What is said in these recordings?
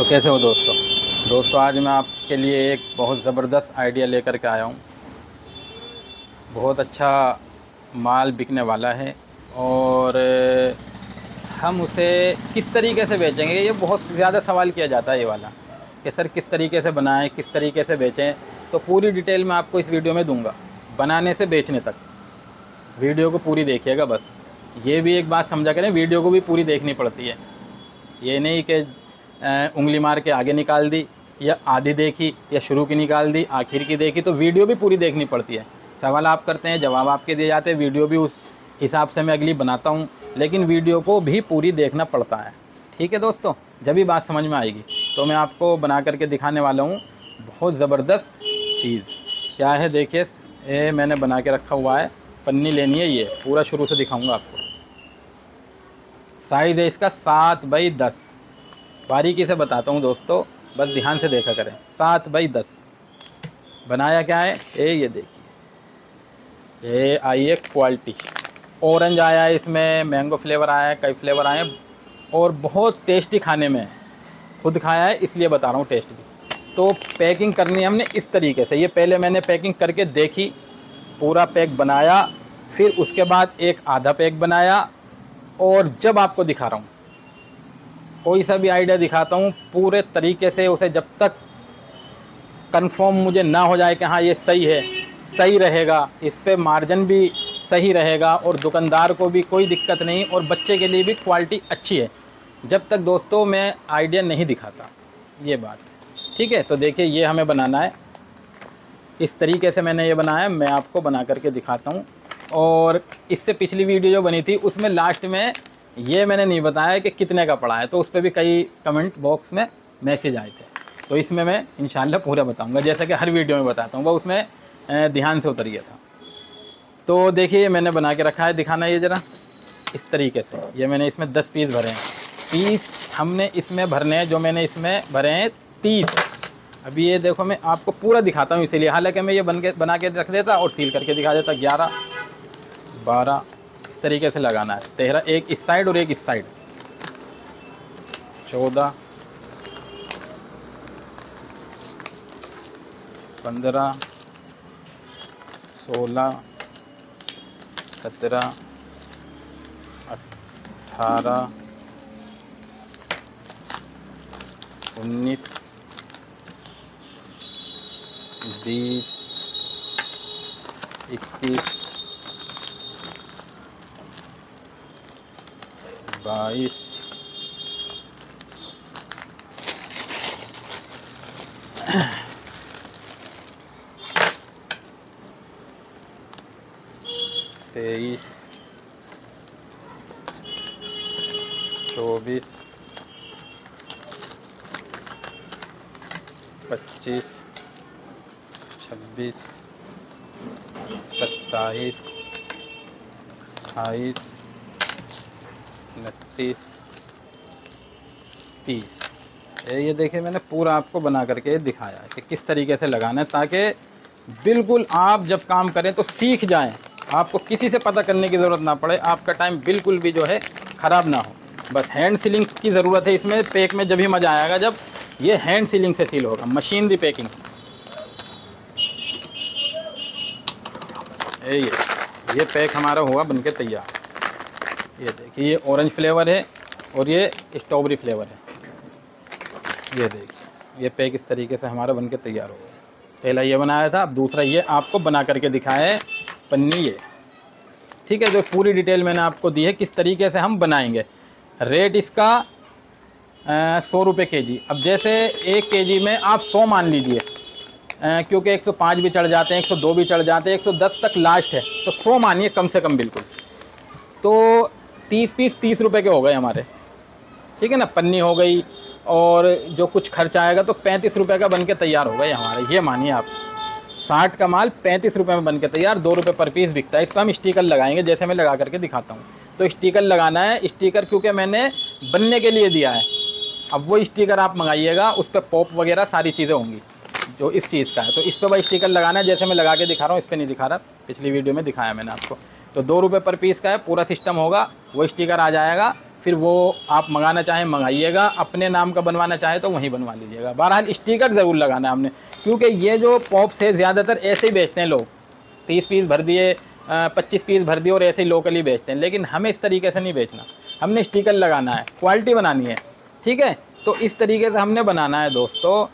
तो कैसे हो दोस्तों आज मैं आपके लिए एक बहुत ज़बरदस्त आइडिया लेकर के आया हूँ। बहुत अच्छा माल बिकने वाला है और हम उसे किस तरीके से बेचेंगे, ये बहुत ज़्यादा सवाल किया जाता है ये वाला कि सर किस तरीके से बनाएं, किस तरीके से बेचें। तो पूरी डिटेल मैं आपको इस वीडियो में दूंगा, बनाने से बेचने तक। वीडियो को पूरी देखिएगा। बस ये भी एक बात समझा करें, वीडियो को भी पूरी देखनी पड़ती है। ये नहीं कि उंगली मार के आगे निकाल दी या आधी देखी या शुरू की निकाल दी आखिर की देखी, तो वीडियो भी पूरी देखनी पड़ती है। सवाल आप करते हैं, जवाब आपके दिए जाते हैं, वीडियो भी उस हिसाब से मैं अगली बनाता हूँ, लेकिन वीडियो को भी पूरी देखना पड़ता है। ठीक है दोस्तों, जब भी बात समझ में आएगी। तो मैं आपको बना करके दिखाने वाला हूँ बहुत ज़बरदस्त चीज़। क्या है देखिए, ये मैंने बना के रखा हुआ है। पन्नी लेनी है, ये पूरा शुरू से दिखाऊँगा आपको। साइज़ है इसका 7x10। बारीकी से बताता हूँ दोस्तों, बस ध्यान से देखा करें। 7x10 बनाया क्या है, ये देखिए, ये आई है क्वालिटी। ऑरेंज आया है, इसमें मैंगो फ्लेवर आया है, कई फ्लेवर आए हैं और बहुत टेस्टी खाने में है। खुद खाया है इसलिए बता रहा हूँ टेस्ट भी। तो पैकिंग करनी है हमने इस तरीके से। ये पहले मैंने पैकिंग करके देखी, पूरा पैक बनाया, फिर उसके बाद एक आधा पैक बनाया। और जब आपको दिखा रहा हूँ, कोई सा भी आइडिया दिखाता हूँ, पूरे तरीके से उसे जब तक कंफर्म मुझे ना हो जाए कि हाँ ये सही है, सही रहेगा, इस पे मार्जिन भी सही रहेगा और दुकानदार को भी कोई दिक्कत नहीं और बच्चे के लिए भी क्वालिटी अच्छी है, जब तक दोस्तों मैं आइडिया नहीं दिखाता। ये बात ठीक है। तो देखिए, ये हमें बनाना है इस तरीके से। मैंने ये बनाया, मैं आपको बना करके दिखाता हूँ। और इससे पिछली वीडियो जो बनी थी उसमें लास्ट में ये मैंने नहीं बताया कि कितने का पड़ा है, तो उस पर भी कई कमेंट बॉक्स में मैसेज आए थे। तो इसमें मैं इंशाल्लाह पूरा बताऊंगा, जैसा कि हर वीडियो में बताता हूँ, वो उसमें ध्यान से उतर गया था। तो देखिए, ये मैंने बना के रखा है, दिखाना ये ज़रा इस तरीके से। ये मैंने इसमें 10 पीस भरे हैं। पीस हमने इसमें भरने हैं, जो मैंने इसमें भरे हैं 30। अभी ये देखो, मैं आपको पूरा दिखाता हूँ इसीलिए, हालांकि मैं ये बना के रख देता और सील करके दिखा देता। 11, 12 इस तरीके से लगाना है। 13 एक इस साइड और एक इस साइड। 14, 15, 16, 17, 18, 19, 20, 21, 22, 23, 24, 25, 26, 27, 28, 29, 30। ये देखिए, मैंने पूरा आपको बना करके दिखाया है कि किस तरीके से लगाना है, ताकि बिल्कुल आप जब काम करें तो सीख जाएं, आपको किसी से पता करने की ज़रूरत ना पड़े, आपका टाइम बिल्कुल भी जो है ख़राब ना हो। बस हैंड सीलिंग की ज़रूरत है इसमें। पैक में जब ही मज़ा आएगा जब ये हैंड सीलिंग से सील होगा, मशीनरी पैकिंग। ये पैक हमारा हुआ बनके तैयार। ये देखिए, ये ऑरेंज फ्लेवर है और ये स्ट्रॉबेरी फ्लेवर है। ये देखिए, ये पैक इस तरीके से हमारा बनके तैयार हो गया। पहला ये बनाया था, अब दूसरा ये आपको बना करके दिखाया है पन्नी। ये ठीक है, जो पूरी डिटेल मैंने आपको दी है किस तरीके से हम बनाएंगे। रेट इसका 100 रुपये kg। अब जैसे 1 kg में आप 100 मान लीजिए, क्योंकि 105 भी चढ़ जाते हैं, 102 भी चढ़ जाते हैं, 110 तक लास्ट है, तो 100 मानिए कम से कम बिल्कुल। तो 30 पीस 30 रुपये के हो गए हमारे। ठीक है ना, पन्नी हो गई और जो कुछ खर्चा आएगा तो 35 रुपये का बन के तैयार हो गए हमारे। ये मानिए आप, 60 का माल 35 रुपये में बन के तैयार। 2 रुपये पर पीस बिकता है। इस पर हम स्टिकर लगाएंगे, जैसे मैं लगा करके दिखाता हूँ। तो स्टिकर लगाना है, स्टिकर क्योंकि मैंने बनने के लिए दिया है। अब वो स्टिकर आप मंगाइएगा, उस पर पॉप वगैरह सारी चीज़ें होंगी जो इस चीज़ का है। तो इस पर भाई स्टिकर लगाना है, जैसे मैं लगा के दिखा रहा हूँ। इस पर नहीं दिखा रहा, पिछली वीडियो में दिखाया मैंने आपको। तो 2 रुपये पर पीस का है, पूरा सिस्टम होगा, वो स्टिकर आ जाएगा फिर वो आप मंगाना चाहें मंगाइएगा, अपने नाम का बनवाना चाहे तो वहीं बनवा लीजिएगा। बहरहाल स्टिकर ज़रूर लगाना है हमने, क्योंकि ये जो पॉप्स है ज़्यादातर ऐसे ही बेचते हैं लोग, 30 पीस भर दिए, 25 पीस भर दिए और ऐसे ही लोकली बेचते हैं। लेकिन हमें इस तरीके से नहीं बेचना, हमने स्टिकर लगाना है, क्वालिटी बनानी है, ठीक है। तो इस तरीके से हमने बनाना है दोस्तों।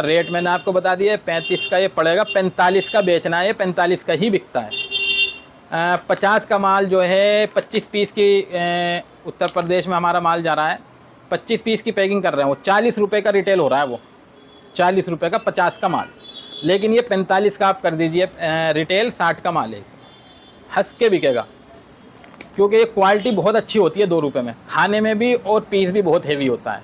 रेट मैंने आपको बता दिया, 35 का ये पड़ेगा, 45 का बेचना है, 45 का ही बिकता है। 50 का माल जो है 25 पीस की उत्तर प्रदेश में हमारा माल जा रहा है, 25 पीस की पैकिंग कर रहे हैं, वो 40 रुपये का रिटेल हो रहा है, वो 40 रुपये का 50 का माल। लेकिन ये 45 का आप कर दीजिए रिटेल, 60 का माल है, इसमें हंस के बिकेगा, क्योंकि ये क्वालिटी बहुत अच्छी होती है 2 रुपये में, खाने में भी और पीस भी बहुत हेवी होता है।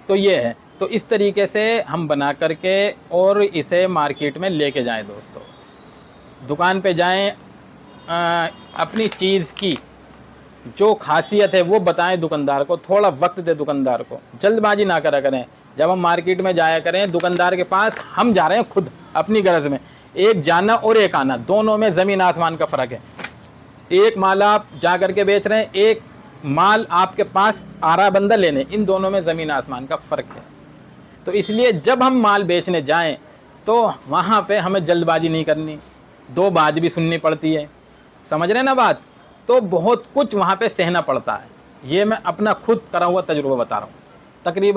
तो ये है, तो इस तरीके से हम बना करके और इसे मार्केट में लेके जाएं दोस्तों। दुकान पे जाएं, अपनी चीज़ की जो खासियत है वो बताएं दुकानदार को, थोड़ा वक्त दे दुकानदार को, जल्दबाजी ना करा करें। जब हम मार्केट में जाया करें दुकानदार के पास, हम जा रहे हैं खुद अपनी गरज में, एक जाना और एक आना, दोनों में ज़मीन आसमान का फ़र्क है। एक माल आप जा कर के बेच रहे हैं, एक माल आपके पास आ रहा बंदा लेने, इन दोनों में ज़मीन आसमान का फ़र्क है। तो इसलिए जब हम माल बेचने जाएं तो वहाँ पे हमें जल्दबाजी नहीं करनी, 2 बात भी सुननी पड़ती है, समझ रहे हैं ना बात। तो बहुत कुछ वहाँ पे सहना पड़ता है, ये मैं अपना खुद करा हुआ तजुर्बा बता रहा हूँ।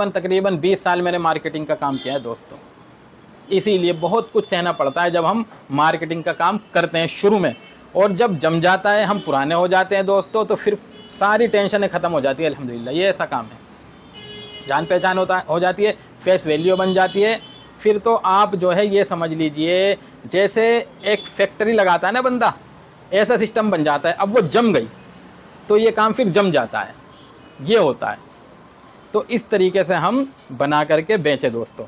तकरीबन 20 साल मैंने मार्केटिंग का काम किया है दोस्तों, इसीलिए बहुत कुछ सहना पड़ता है जब हम मार्केटिंग का काम करते हैं शुरू में। और जब जम जाता है, हम पुराने हो जाते हैं दोस्तों, तो फिर सारी टेंशनें ख़त्म हो जाती है। अल्हम्दुलिल्लाह ये ऐसा काम है, जान पहचान हो जाती है, फेस वैल्यू बन जाती है। फिर तो आप जो है ये समझ लीजिए जैसे एक फैक्ट्री लगाता है ना बंदा, ऐसा सिस्टम बन जाता है। अब वो जम गई तो ये काम फिर जम जाता है, ये होता है। तो इस तरीके से हम बना करके बेचें दोस्तों।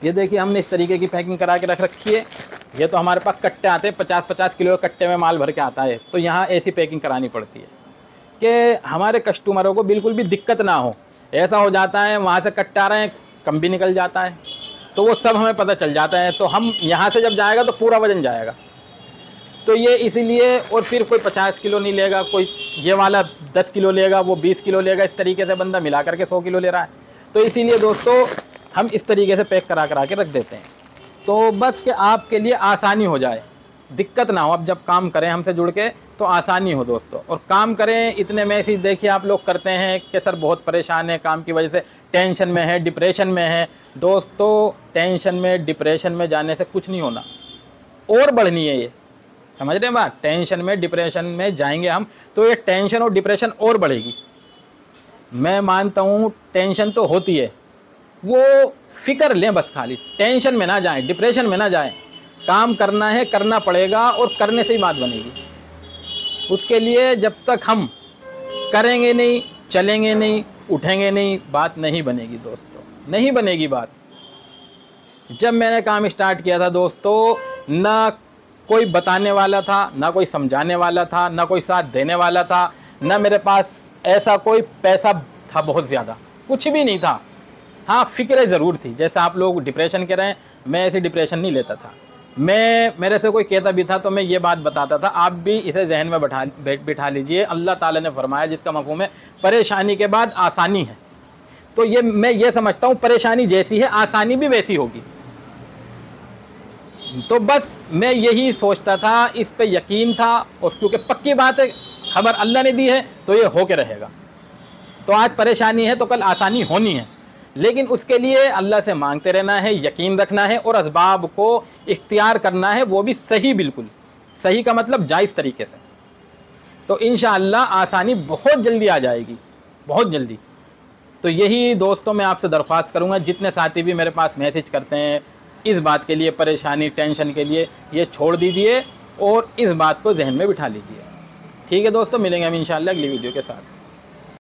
ये देखिए हमने इस तरीके की पैकिंग करा के रख रखी है। ये तो हमारे पास कट्टे आते हैं, 50-50 किलो कट्टे में माल भर के आता है। तो यहाँ ऐसी पैकिंग करानी पड़ती है कि हमारे कस्टमरों को बिल्कुल भी दिक्कत ना हो। ऐसा हो जाता है वहाँ से कट्टे आ रहे हैं, कम भी निकल जाता है, तो वो सब हमें पता चल जाता है। तो हम यहाँ से जब जाएगा तो पूरा वज़न जाएगा। तो ये इसीलिए, और फिर कोई 50 किलो नहीं लेगा, कोई ये वाला 10 किलो लेगा, वो 20 किलो लेगा, इस तरीके से बंदा मिला करके 100 किलो ले रहा है। तो इसीलिए दोस्तों हम इस तरीके से पैक करा के रख देते हैं, तो बस कि आपके लिए आसानी हो जाए, दिक्कत ना हो। अब जब काम करें हमसे जुड़ के तो आसानी हो दोस्तों, और काम करें इतने में ही। देखिए आप लोग करते हैं कि सर बहुत परेशान है काम की वजह से, टेंशन में है, डिप्रेशन में है। दोस्तों टेंशन में डिप्रेशन में जाने से कुछ नहीं होना, और बढ़नी है ये, समझ रहे हैं बात। टेंशन में डिप्रेशन में जाएंगे हम तो ये टेंशन और डिप्रेशन और बढ़ेगी। मैं मानता हूँ टेंशन तो होती है, वो फिक्र लें बस, खाली टेंशन में ना जाएं, डिप्रेशन में ना जाएं। काम करना है, करना पड़ेगा, और करने से ही बात बनेगी। उसके लिए जब तक हम करेंगे नहीं, चलेंगे नहीं, उठेंगे नहीं, बात नहीं बनेगी दोस्तों, नहीं बनेगी बात। जब मैंने काम स्टार्ट किया था दोस्तों, ना कोई बताने वाला था, ना कोई समझाने वाला था, ना कोई साथ देने वाला था, ना मेरे पास ऐसा कोई पैसा था बहुत ज़्यादा, कुछ भी नहीं था। हाँ फिक्रें ज़रूर थी, जैसे आप लोग डिप्रेशन कह रहे हैं, मैं ऐसी डिप्रेशन नहीं लेता था। मेरे से कोई कहता भी था तो मैं ये बात बताता था, आप भी इसे जहन में बिठा लीजिए। अल्लाह ताला ने फरमाया जिसका मफ़हूम है परेशानी के बाद आसानी है, तो ये मैं ये समझता हूँ परेशानी जैसी है आसानी भी वैसी होगी। तो बस मैं यही सोचता था, इस पे यकीन था, और क्योंकि पक्की बात है, खबर अल्लाह ने दी है तो ये हो के रहेगा। तो आज परेशानी है तो कल आसानी होनी है, लेकिन उसके लिए अल्लाह से मांगते रहना है, यकीन रखना है, और असबाब को इख्तियार करना है, वो भी सही, बिल्कुल सही का मतलब जायज़ तरीके से। तो इंशाअल्लाह आसानी बहुत जल्दी आ जाएगी, बहुत जल्दी। तो यही दोस्तों मैं आपसे दरख्वास्त करूँगा, जितने साथी भी मेरे पास मैसेज करते हैं इस बात के लिए, परेशानी टेंशन के लिए, ये छोड़ दीजिए और इस बात को जहन में बिठा लीजिए। ठीक है दोस्तों, मिलेंगे हम इंशाअल्लाह अगली वीडियो के साथ।